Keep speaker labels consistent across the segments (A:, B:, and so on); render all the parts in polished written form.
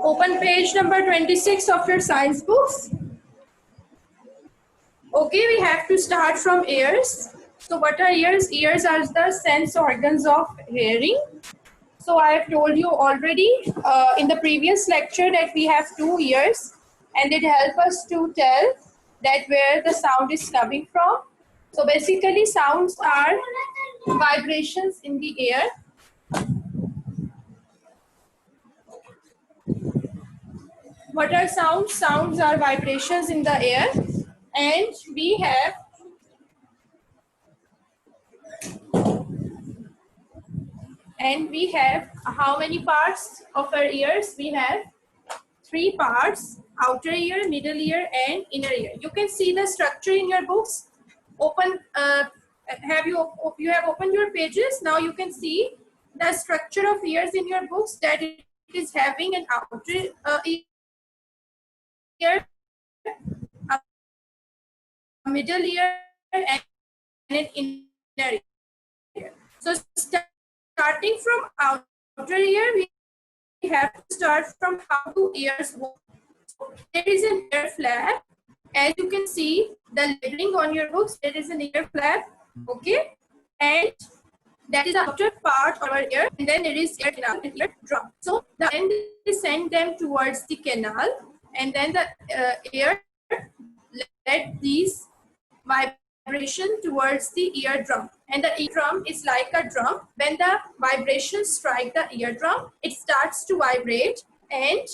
A: Open page number 26 of your science books. Okay, we have to start from ears. So what are ears? Ears are the sense organs of hearing. So I have told you already in the previous lecture that we have two ears and it helps us to tell that where the sound is coming from. So basically sounds are vibrations in the air. What are sounds? Sounds are vibrations in the air, and we have how many parts of our ears? We have three parts: outer ear, middle ear, and inner ear. You can see the structure in your books. Open. You have opened your pages? Now you can see the structure of ears in your books, that it is having an outer ear, a middle ear, and an inner ear. So starting from outer ear, we have to start from how two ears work. So there is an ear flap. As you can see, the lettering on your books, there is an ear flap, okay? And that is the outer part of our ear, and then there is ear canal and ear drum. So the end is send them towards the canal, and then the ear let these vibration towards the eardrum. And the eardrum is like a drum. When the vibrations strike the eardrum, it starts to vibrate, and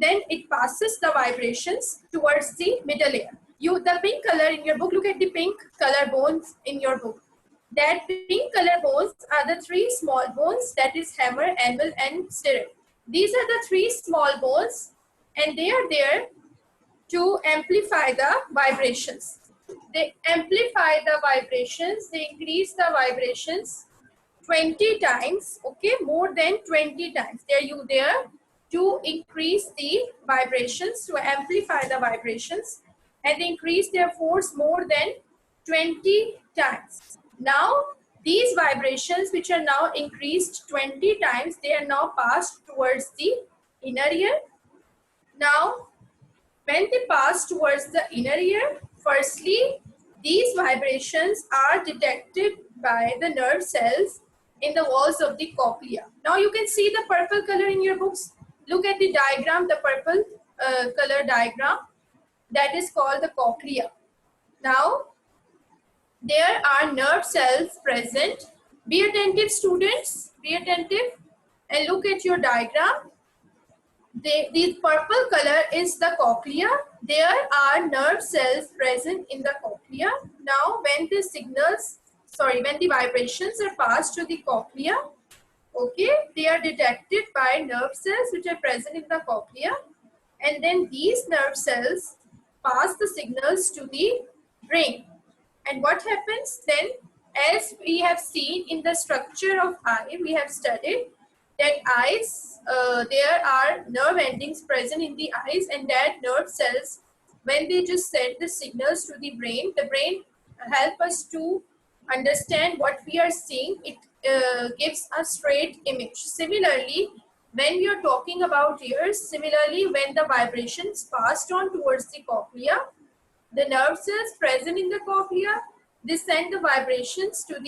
A: then it passes the vibrations towards the middle ear. The pink color in your book, look at the pink color bones in your book. That pink color bones are the three small bones, that is hammer, anvil, and stirrup. These are the three small bones, and they are there to amplify the vibrations. They amplify the vibrations, they increase the vibrations 20 times, okay, more than 20 times. They are there to increase the vibrations, to amplify the vibrations, and they increase their force more than 20 times. Now, these vibrations, which are now increased 20 times, they are now passed towards the inner ear. Now, when they pass towards the inner ear, firstly, these vibrations are detected by the nerve cells in the walls of the cochlea. Now you can see the purple color in your books. Look at the diagram, the purple color diagram. That is called the cochlea. Now, there are nerve cells present. Be attentive, students. Be attentive and look at your diagram. The purple color is the cochlea. There are nerve cells present in the cochlea. Now, when the vibrations are passed to the cochlea, okay, they are detected by nerve cells which are present in the cochlea, and then these nerve cells pass the signals to the brain. And what happens then? As we have seen in the structure of eye, we have studied that eyes, there are nerve endings present in the eyes, and that nerve cells, when they just send the signals to the brain help us to understand what we are seeing. It gives a straight image. Similarly, when we are talking about ears, similarly, when the vibrations passed on towards the cochlea, the nerve cells present in the cochlea, they send the vibrations to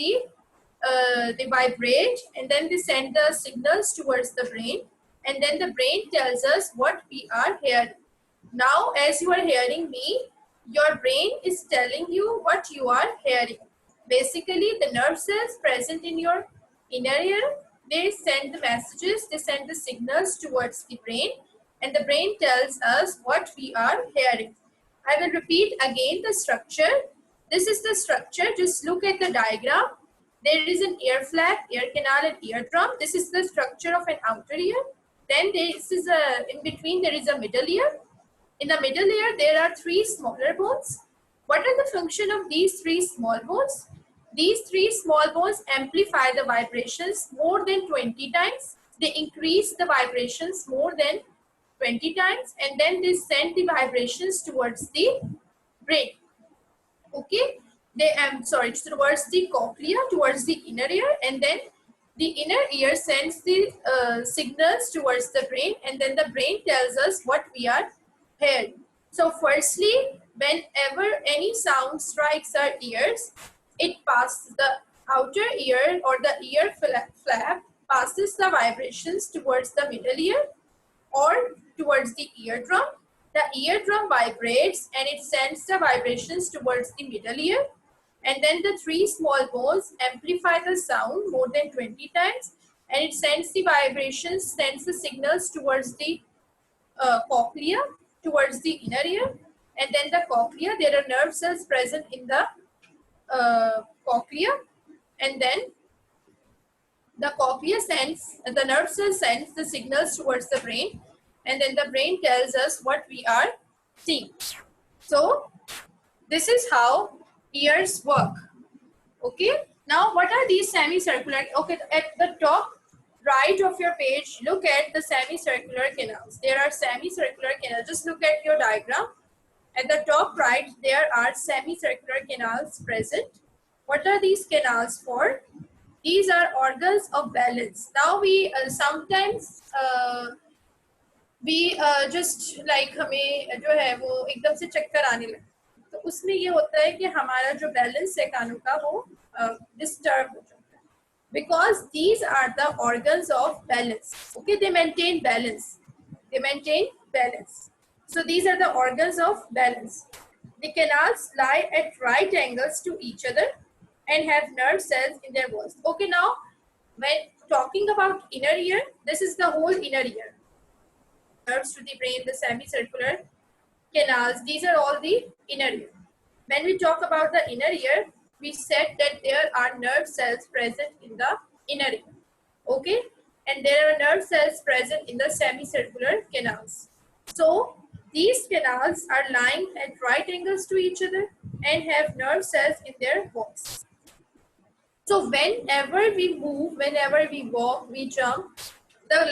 A: they vibrate, and then they send the signals towards the brain, and then the brain tells us what we are hearing. Now, as you are hearing me, your brain is telling you what you are hearing. Basically, the nerve cells present in your inner ear, they send the messages, they send the signals towards the brain, and the brain tells us what we are hearing. I will repeat again the structure. This is the structure. Just look at the diagram. There is an ear flap, ear canal, and eardrum. This is the structure of an outer ear. Then in between there is a middle ear. In the middle ear, there are three smaller bones. What are the function of these three small bones? These three small bones amplify the vibrations more than 20 times. They increase the vibrations more than 20 times, and then they send the vibrations towards the brain. Okay, towards the cochlea, towards the inner ear, and then the inner ear sends the signals towards the brain, and then the brain tells us what we are hearing. So firstly, whenever any sound strikes our ears, it passes the outer ear, or the ear flap passes the vibrations towards the middle ear or towards the eardrum. The eardrum vibrates and it sends the vibrations towards the middle ear, and then the three small bones amplify the sound more than 20 times, and it sends the vibrations, sends the signals towards the cochlea, towards the inner ear. And then the cochlea, there are nerve cells present in the cochlea, and then the cochlea sends, the nerve cell sends the signals towards the brain, and then the brain tells us what we are seeing. So this is how ears work. Okay, now what are these semicircular? Okay, at the top right of your page, look at the semicircular canals. There are semicircular canals. Just look at your diagram. At the top right, there are semicircular canals present. What are these canals for? These are organs of balance. Now we sometimes just like हमें जो है वो एकदम से चक्कर आने लगता है, तो उसमें ये होता है कि हमारा जो बैलेंस है कानों का वो डिस्टर्ब हो जाता है, because these are the organs of balance. Okay, they maintain balance. They maintain balance. So these are the organs of balance. The canals lie at right angles to each other and have nerve cells in their walls. Okay, now when talking about inner ear, this is the whole inner ear. Nerves to the brain, the semicircular canals, these are all the inner ear. When we talk about the inner ear, we said that there are nerve cells present in the inner ear. Okay, and there are nerve cells present in the semicircular canals. So these canals are lying at right angles to each other and have nerve cells in their walls. So whenever we move, whenever we walk, we jump, there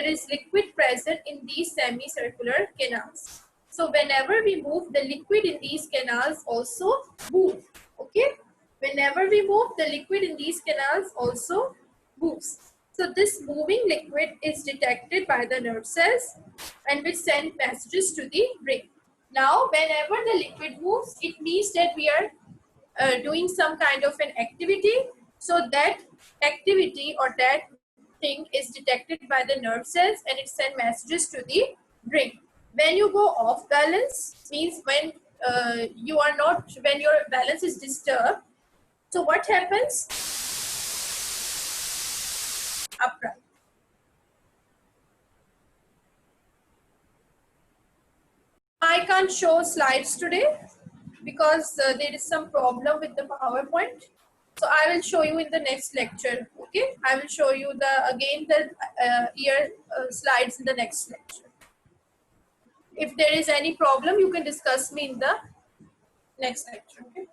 A: is liquid present in these semicircular canals. So whenever we move, the liquid in these canals also move. Okay, whenever we move, the liquid in these canals also moves. So this moving liquid is detected by the nerve cells and which send messages to the brain. Now whenever the liquid moves, it means that we are doing some kind of an activity. So that activity or that thing is detected by the nerve cells and it sends messages to the brain. When you go off balance, means when you are not, when your balance is disturbed. So what happens? Upright. I can't show slides today because there is some problem with the PowerPoint. So I will show you in the next lecture. Okay, I will show you the ear slides in the next lecture. If there is any problem, you can discuss me in the next lecture. Okay.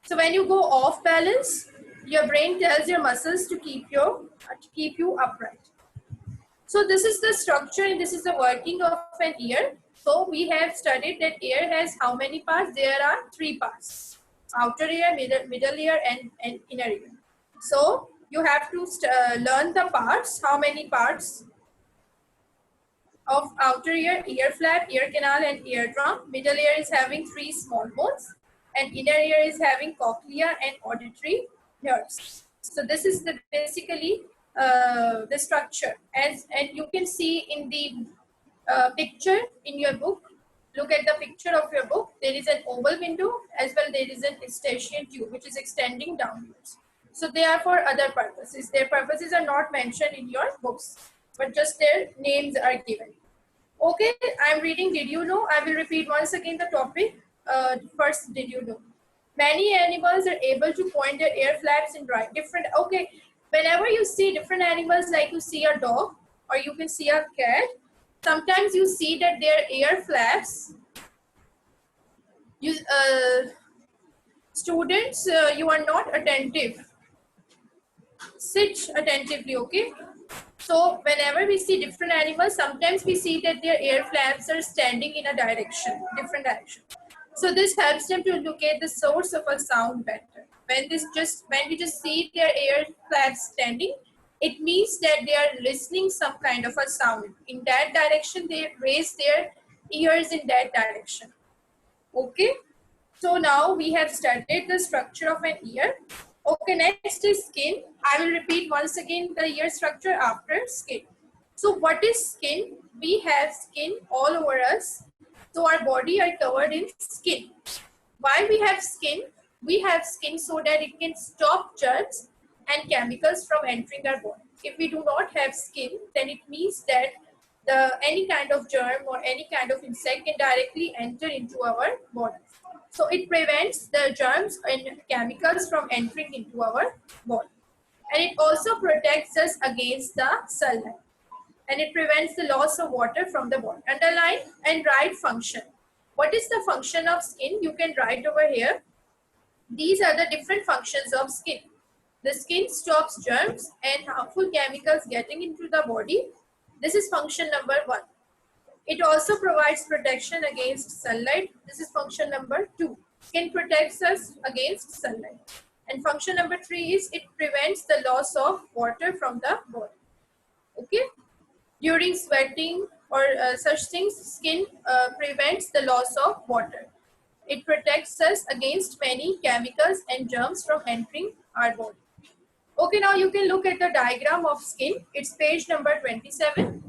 A: So when you go off balance, your brain tells your muscles to keep you upright. So this is the structure and this is the working of an ear. So we have studied that ear has how many parts? There are 3 parts: outer ear, middle ear, and inner ear. So you have to learn the parts. How many parts? Of outer ear, ear flap, ear canal, and eardrum. Middle ear is having 3 small bones, and inner ear is having cochlea and auditory nerves. So this is basically the structure. And you can see in the picture in your book. Look at the picture of your book. There is an oval window, as well there is an eustachian tube which is extending downwards. So they are for other purposes. Their purposes are not mentioned in your books, but just their names are given. Okay, I'm reading Did You Know? I will repeat once again the topic. First, did you know? Many animals are able to point their ear flaps in different. Okay, whenever you see different animals, like you see a dog or you can see a cat, sometimes you see that their ear flaps. Students, you are not attentive. Sit attentively, okay? So whenever we see different animals, sometimes we see that their ear flaps are standing in a different direction. So this helps them to locate the source of a sound better. When we just see their ear flaps standing, it means that they are listening some kind of a sound. In that direction, they raise their ears in that direction. Okay. So now we have studied the structure of an ear. Okay, next is skin. I will repeat once again the ear structure after skin. So what is skin? We have skin all over us. So our body are covered in skin. Why we have skin? We have skin so that it can stop germs and chemicals from entering our body. If we do not have skin, then it means that any kind of germ or any kind of insect can directly enter into our body. So it prevents the germs and chemicals from entering into our body. And it also protects us against the sunlight. And it prevents the loss of water from the body. Underline and write function. What is the function of skin? You can write over here. These are the different functions of skin. The skin stops germs and harmful chemicals getting into the body. This is function number 1. It also provides protection against sunlight. This is function number 2. Skin protects us against sunlight. And function number 3 is it prevents the loss of water from the body. Okay. During sweating or such things, skin prevents the loss of water. It protects us against many chemicals and germs from entering our body. Okay, now you can look at the diagram of skin. It's page number 27.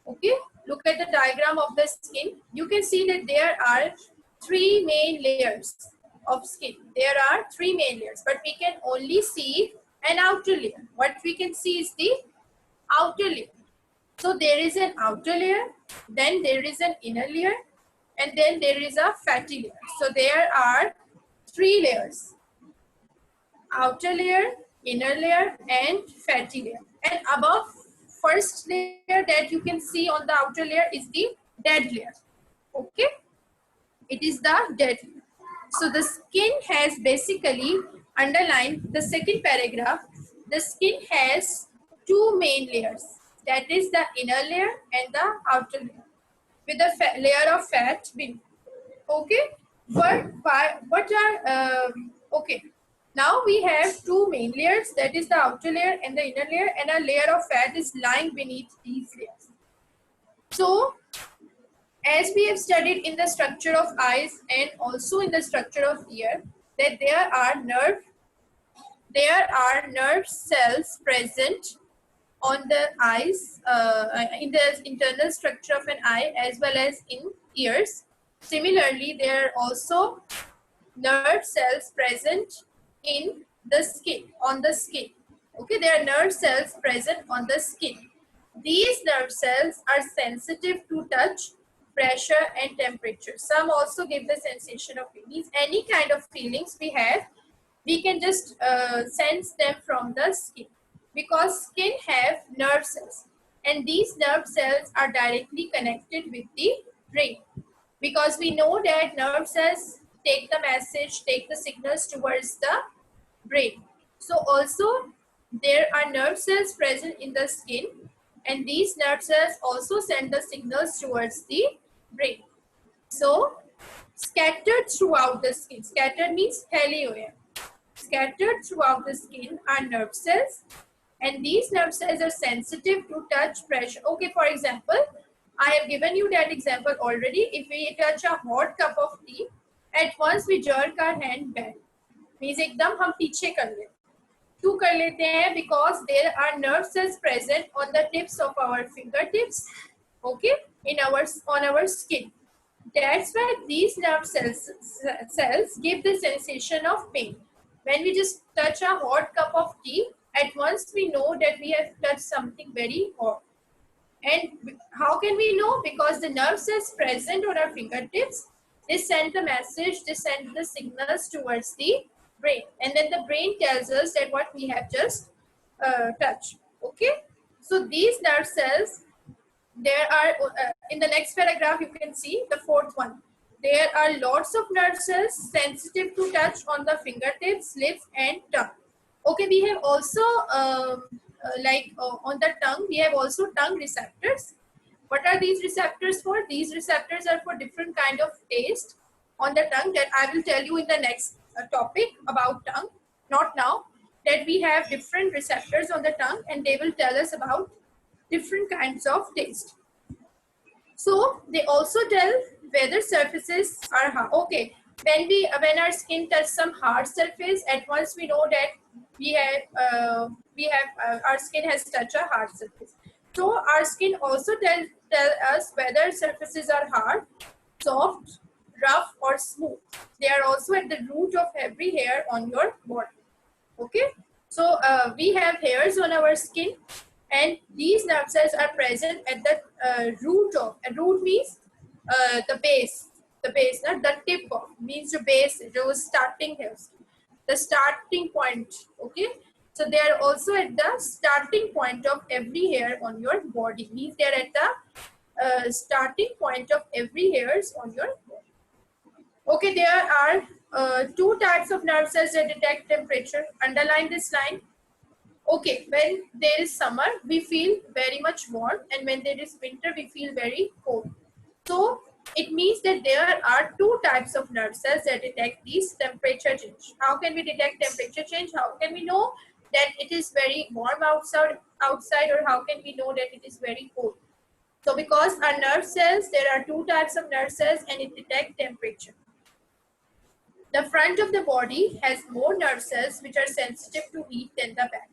A: Okay, look at the diagram of the skin. You can see that there are 3 main layers of skin. There are 3 main layers, but we can only see an outer layer. What we can see is the outer layer. So there is an outer layer, then there is an inner layer, and then there is a fatty layer. So there are 3 layers: outer layer, inner layer, and fatty layer. And above first layer that you can see on the outer layer is the dead layer. Okay, it is the dead layer. So the skin has basically, underlined the second paragraph, the skin has 2 main layers, that is the inner layer and the outer layer, with a layer of fat beneath. Okay, what are okay, now we have 2 main layers, that is the outer layer and the inner layer, and a layer of fat is lying beneath these layers. So as we have studied in the structure of eyes and also in the structure of ear, that there are nerve cells present on the eyes, in the internal structure of an eye as well as in ears. Similarly, there are also nerve cells present in the skin, on the skin. Okay, there are nerve cells present on the skin. These nerve cells are sensitive to touch, pressure, and temperature. Some also give the sensation of feelings. Any kind of feelings we have, we can just sense them from the skin, because skin have nerve cells, and these nerve cells are directly connected with the brain, because we know that nerve cells take the message, take the signals towards the brain. So also there are nerve cells present in the skin, and these nerve cells also send the signals towards the brain. So scattered throughout the skin, scattered means helium. Scattered throughout the skin are nerve cells, and these nerve cells are sensitive to touch, pressure. Okay, for example, I have given you that example already. If we touch a hot cup of tea, at once we jerk our hand back. Means एकदम हम पीछे कर लेते हैं. क्यों कर लेते हैं? Because there are nerve cells present on the tips of our fingertips. Okay, on our skin. That's why these nerve cells give the sensation of pain. When we just touch a hot cup of tea, at once we know that we have touched something very hot. And how can we know? Because the nerve cells present on our fingertips, they send the message, they send the signals towards the brain. And then the brain tells us that what we have just touched. Okay? So these nerve cells, there are, in the next paragraph you can see the 4th one. There are lots of nerve cells sensitive to touch on the fingertips, lips, and tongue. Okay, we have also on the tongue, we have also tongue receptors. What are these receptors for? These receptors are for different kind of taste on the tongue that I will tell you in the next topic about tongue, not now. that we have different receptors on the tongue, and they will tell us about different kinds of taste. So they also tell whether surfaces are hard. Okay, when our skin touches some hard surface, at once we know that our skin has touched a hard surface. So our skin also tell us whether surfaces are hard, soft, rough, or smooth. They are also at the root of every hair on your body. Okay, so we have hairs on our skin, and these nerve cells are present at the root of. A root means the base, not the tip of, means the base, the starting hairs, the starting point. Okay, so they are also at the starting point of every hair on your body. Means they are at the starting point of every hairs on your body. Okay, there are two types of nerve cells that detect temperature. Underline this line. Okay, when there is summer, we feel very much warm, and when there is winter, we feel very cold. So it means that there are two types of nerve cells that detect these temperature change. How can we detect temperature change? How can we know that it is very warm outside, or how can we know that it is very cold? So because our nerve cells, there are two types of nerve cells, and it detects temperature. The front of the body has more nerve cells which are sensitive to heat than the back.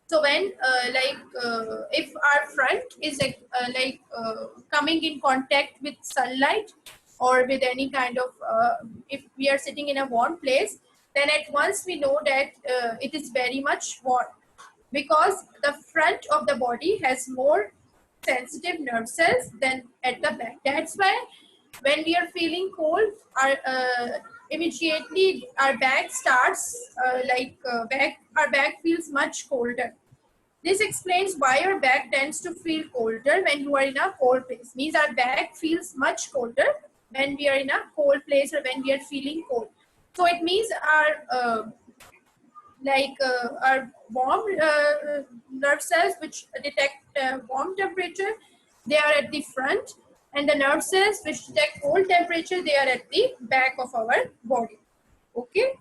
A: So when if our front is coming in contact with sunlight, or with any kind of if we are sitting in a warm place, then at once we know that it is very much warm, because the front of the body has more sensitive nerve cells than at the back. That's why when we are feeling cold, our immediately our back starts our back feels much colder. This explains why your back tends to feel colder when you are in a cold place. Means our back feels much colder when we are in a cold place, or when we are feeling cold. So it means our warm nerve cells which detect warm temperature, they are at the front, and the nerve cells which detect cold temperature, they are at the back of our body. Okay,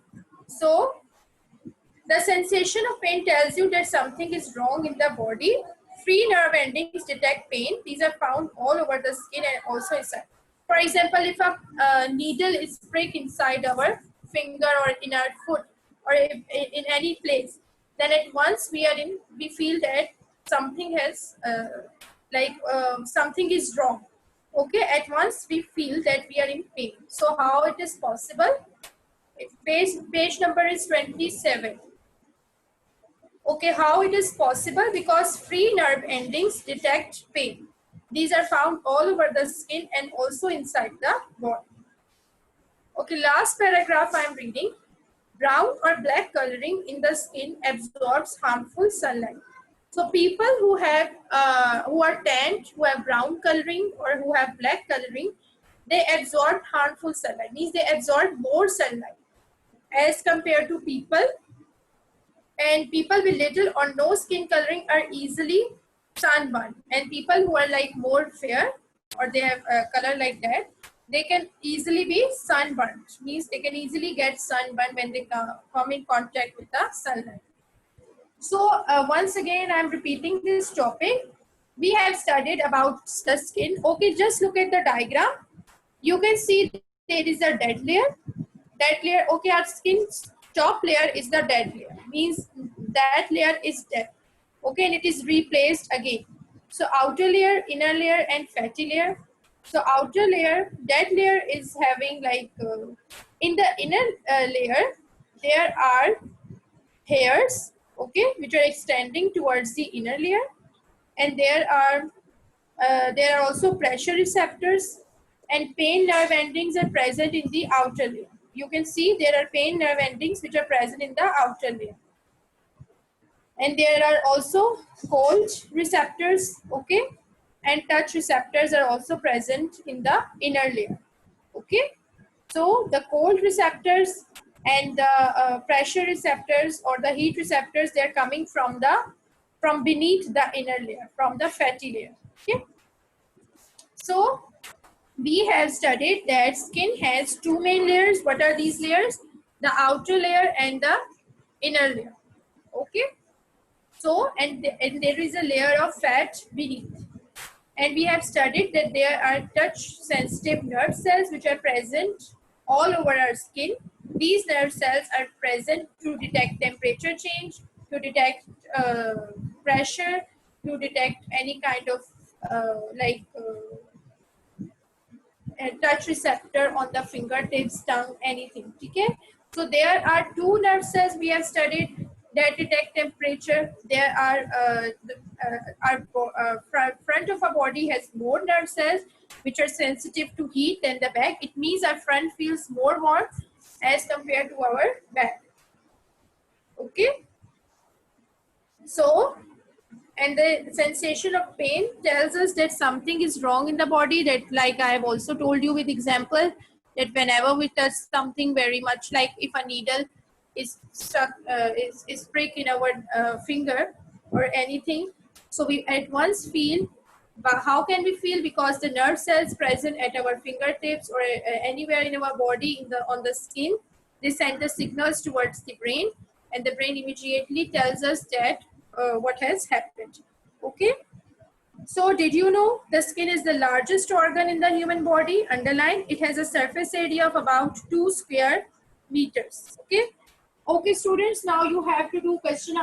A: so the sensation of pain tells you that something is wrong in the body. Free nerve endings detect pain. These are found all over the skin and also inside. For example, if a needle is pricked inside our finger, or in our foot, or in any place, then at once we feel that something has something is wrong. Okay, at once we feel that we are in pain. So how it is possible? Page number is 27. Okay, how it is possible? Because free nerve endings detect pain. These are found all over the skin and also inside the body. Okay, last paragraph I am reading. Brown or black coloring in the skin absorbs harmful sunlight. So people who are tanned, who have brown coloring, or who have black coloring, they absorb harmful sunlight. Means they absorb more sunlight as compared to people, and people with little or no skin coloring are easily sunburned. And people who are like more fair, or they have a color like that, they can easily be sunburned. Means they can easily get sunburned when they come in contact with the sunlight. So once again, I'm repeating this topic. We have studied about the skin. Okay, just look at the diagram. You can see there is a dead layer. Dead layer, okay, our skin's top layer is the dead layer. Means that layer is dead. Okay, and it is replaced again. So outer layer, inner layer, and fatty layer. So outer layer, dead layer is having in the inner layer, there are hairs, okay, which are extending towards the inner layer, and there are also pressure receptors, and pain nerve endings are present in the outer layer. You can see there are pain nerve endings which are present in the outer layer, and there are also cold receptors, okay, and touch receptors are also present in the inner layer. Okay, so the cold receptors and the pressure receptors or the heat receptors, they are coming from beneath the inner layer, from the fatty layer. Okay, so we have studied that skin has two main layers. What are these layers? The outer layer and the inner layer. Okay. So, and there is a layer of fat beneath. And we have studied that there are touch sensitive nerve cells which are present all over our skin. These nerve cells are present to detect temperature change, to detect pressure, to detect any kind of a touch receptor on the fingertips, tongue, anything. Okay. So there are two nerve cells we have studied that detect temperature. There are front of our body has more nerve cells which are sensitive to heat than the back. It means our front feels more warm as compared to our back. Okay. So, and the sensation of pain tells us that something is wrong in the body, that like I have also told you with example that whenever we touch something very much, like if a needle is stuck is prick in our finger or anything, so we at once feel. But how can we feel? Because the nerve cells present at our fingertips or anywhere in our body in the on the skin, they send the signals towards the brain, and the brain immediately tells us that what has happened. Okay. So did you know the skin is the largest organ in the human body? Underline, it has a surface area of about 2 square meters. Okay. Okay, students, now you have to do question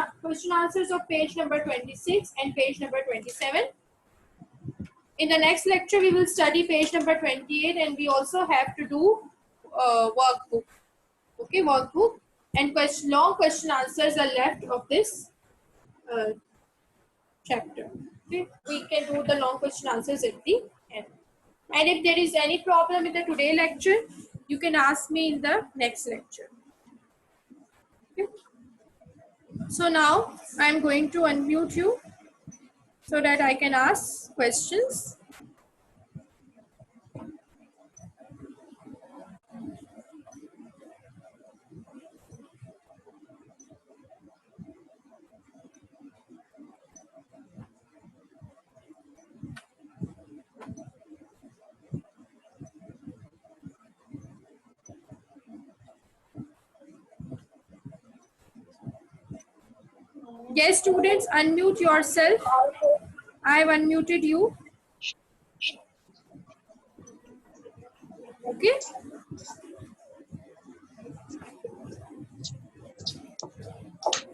A: answers of page number 26 and page number 27. In the next lecture, we will study page number 28, and we also have to do workbook. Okay, workbook. And long question answers are left of this uh, chapter. Okay, we can do the long question answers at the end. And if there is any problem in the today lecture, you can ask me in the next lecture. Okay. So now I'm going to unmute you so that I can ask questions. Yes, students, unmute yourself. I've unmuted you. Okay.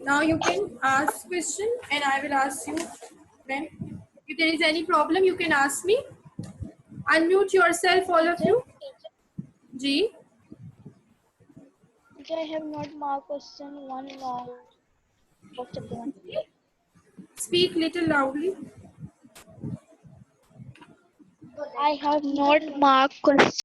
A: Now you can ask question and I will ask you then. If there is any problem, you can ask me. Unmute yourself, all of you. G.
B: I have not marked question one long of chapter one.
A: Speak little loudly.
B: I have not marked question